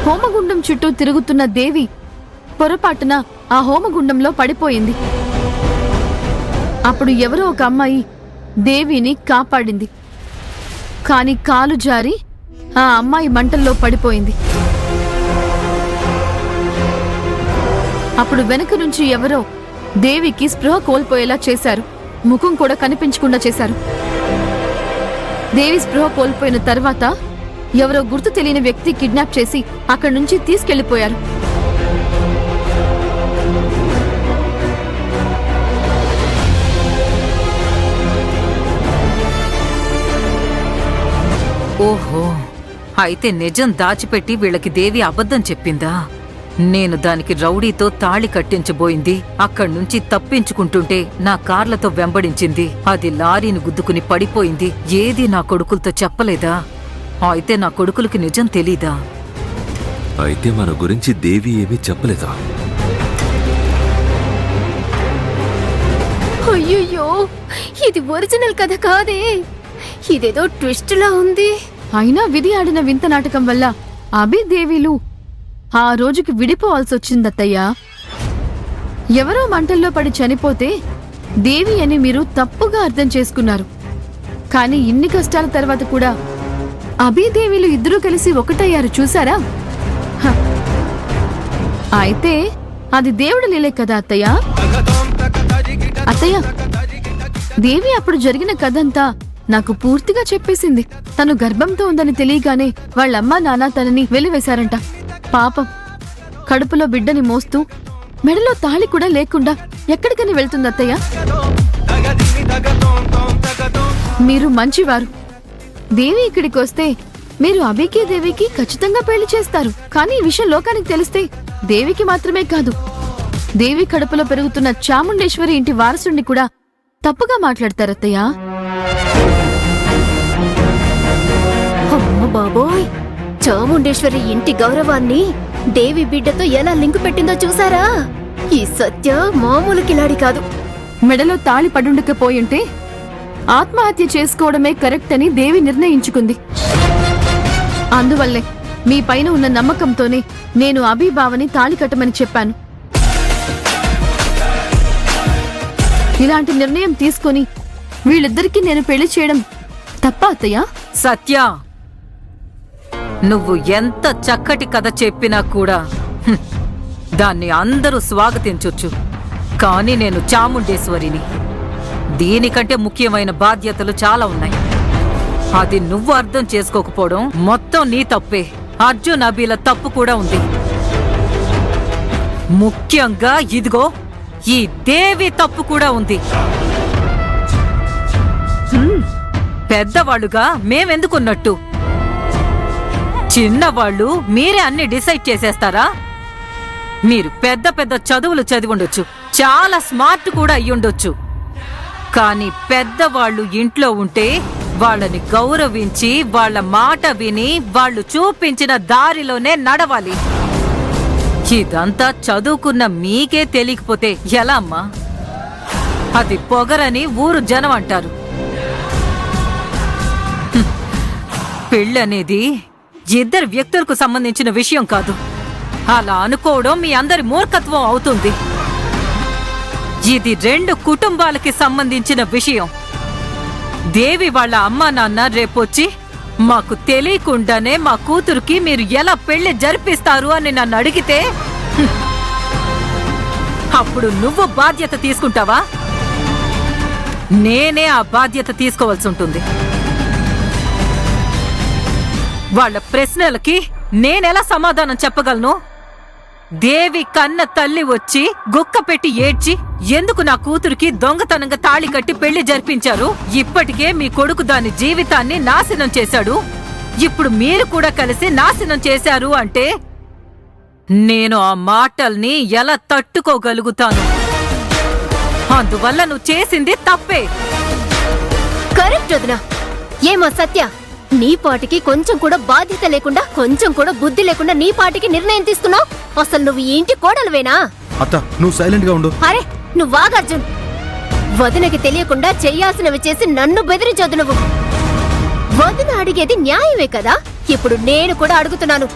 హోమగుండం చుట్టూ తిరుగుతున్న దేవి పొరపాటున ఆ హోమగుండంలో పడిపోయింది. అప్పుడు ఎవరో ఒక అమ్మాయి దేవిని కాపాడింది. కాని కాలు జారి ఆ అమ్మాయి మంటల్లో పడిపోయింది. అప్పుడు వెనుక నుంచి ఎవరో దేవికి స్పృహ కోల్పోయేలా చేశారు. ముఖం కూడా కనిపించకుండా చేశారు. దేవి స్పృహ కోల్పోయిన తర్వాత ఎవరో గుర్తు తెలియని వ్యక్తి కిడ్నాప్ చేసి అక్కడి నుంచి తీసుకెళ్లిపోయారు. ఓహో, అయితే నిజం దాచిపెట్టి వీళ్ళకి దేవి అబద్ధం చెప్పిందా? నేను దానికి రౌడీతో తాళి కట్టించబోయింది. అక్కడ్నుంచి తప్పించుకుంటుంటే నా కార్లతో వెంబడించింది. అది లారీని గుద్దుకుని పడిపోయింది. ఏది నా కొడుకులతో చెప్పలేదా? అయితే నా కొడుకులకి నిజం తెలీదా? అయితే మన గురించి దేవి ఏమీ చెప్పలేదా? అయ్యయ్యో, ఇది ఒరిజినల్ కథ కాదే, ఇదేదో ట్విస్ట్ లా ఉంది. అయినా విధి ఆడిన వింత నాటకం వల్ల అభిదేవిలు ఆ రోజుకి విడిపోవాల్సొచ్చిందత్తయ్యా. ఎవరో మంటల్లో పడి చనిపోతే దేవి అని మీరు తప్పుగా అర్థం చేసుకున్నారు. కానీ ఇన్ని కష్టాల తర్వాత కూడా అభిదేవిలు ఇద్దరూ కలిసి ఒకటయ్యారు, చూసారా? అయితే అది దేవుడి లీలే కదా అత్తయ్య. అత్తయ్య, దేవి అప్పుడు జరిగిన కథంతా నాకు పూర్తిగా చెప్పేసింది. తను గర్భంతో ఉందని తెలియగానే వాళ్ళమ్మా నాన్న తనని వెలివేశారంట. పాపం, కడుపులో బిడ్డని మోస్తూ మెడలో తాళి కూడా లేకుండా ఎక్కడికని వెళ్తుంది అత్తయ్య. మీరు మంచివారు. దేవి ఇక్కడికి వస్తే మీరు అభికి దేవికి ఖచ్చితంగా పెళ్లి చేస్తారు. కానీ ఈ విషయం లోకానికి తెలిస్తే దేవికి మాత్రమే కాదు, దేవి కడుపులో పెరుగుతున్న చాముండేశ్వరి ఇంటి వారసుడిని కూడా తప్పుగా మాట్లాడతారత్తయ్యా. అమ్మ బాబోయ్, చాముండేశ్వరి ఇంటి గౌరవాన్ని దేవి బిడ్డతో ఎలా లింకు పెట్టిందో చూసారా? ఈ సత్య మామూలు కిలాడి కాదు. మెడలో తాళి పడుండకపోయింటే ఆత్మహత్య చేసుకోవడమే కరెక్ట్ అని దేవి నిర్ణయించుకుంది. అందువల్లే మీ పైన ఉన్న నమ్మకంతోనే నేను అభిబావని తాళి కట్టమని చెప్పాను. ఇలాంటి నిర్ణయం తీసుకొని వీళ్ళిద్దరికీ నేను పెళ్లి చేయడం తప్ప అత్తయ్యా? సత్య, నువ్వు ఎంత చక్కటి కథ చెప్పినా కూడా దాన్ని అందరూ స్వాగతించొచ్చు. కానీ నేను చాముండేశ్వరిని. దీనికంటే ముఖ్యమైన బాధ్యతలు చాలా ఉన్నాయి. అది నువ్వు అర్థం చేసుకోకపోవడం మొత్తం నీ తప్పే. అర్జున్ అభిల తప్పు కూడా ఉంది. ముఖ్యంగా ఇదిగో ఈ దేవి తప్పు కూడా ఉంది. పెద్దవాళ్ళుగా మేమెందుకున్నట్టు? చిన్నవాళ్ళు మీరే అన్ని డిసైడ్ చేసేస్తారా? మీరు పెద్ద పెద్ద చదువులు చదివుండొచ్చు, చాలా స్మార్ట్ కూడా అయ్యుండొచ్చు. కానీ పెద్దవాళ్ళు ఇంట్లో ఉంటే వాళ్ళని గౌరవించి వాళ్ళ మాట విని వాళ్ళు చూపించిన దారిలోనే నడవాలి. ఇదంతా చదువుకున్న మీకే తెలియకపోతే ఎలా అమ్మా? అది పొగరని ఊరు జనం అంటారు. పెళ్ళనేది ఇద్దరు వ్యక్తులకు సంబంధించిన విషయం కాదు. అలా అనుకోవడం మీ అందరి మూర్ఖత్వం అవుతుంది. ఇది 2 కుటుంబాలకి సంబంధించిన విషయం. దేవి వాళ్ళ అమ్మా నాన్న రేపొచ్చి మాకు తెలియకుండానే మా కూతురుకి మీరు ఎలా పెళ్లి జరిపిస్తారు అని నన్ను అడిగితే అప్పుడు నువ్వు బాధ్యత తీసుకుంటావా? నేనే ఆ బాధ్యత తీసుకోవాల్సి ఉంటుంది. వాళ్ళ ప్రశ్నలకి నేనెలా సమాధానం చెప్పగలను? దేవి కన్న తల్లి వచ్చి గుక్క పెట్టి ఏడ్చి ఎందుకు నా కూతురికి దొంగతనంగా తాళి కట్టి పెళ్లి జరిపించారు? ఇప్పటికే మీ కొడుకు దాని జీవితాన్ని నాశనం చేశాడు. ఇప్పుడు మీరు కూడా కలిసి నాశనం చేశారు అంటే నేను ఆ మాటల్ని ఎలా తట్టుకోగలుగుతాను? అందువల్ల నువ్వు చేసింది తప్పే. కరెక్ట్ వదినా. ఏమో సత్య, నీ పాటికి కొంచెం కూడా బాధ్యత లేకుండా, కొంచెం కూడా బుద్ధి లేకుండా నీ పాటికి నిర్ణయం తీసుకున్నావు. అసలు నువ్వు ఈ ఇంటి కోడలువేనా? అత్త, నువ్వు సైలెంట్ గా ఉండు. అరే నువ్వు వాగర్జున్. వదినకి తెలియకుండా చెయ్యాల్సినవి చేసి నన్ను బెదిరించొద్దు నువ్వు. వదిన అడిగేది న్యాయమే కదా. ఇప్పుడు నేను కూడా అడుగుతున్నాను,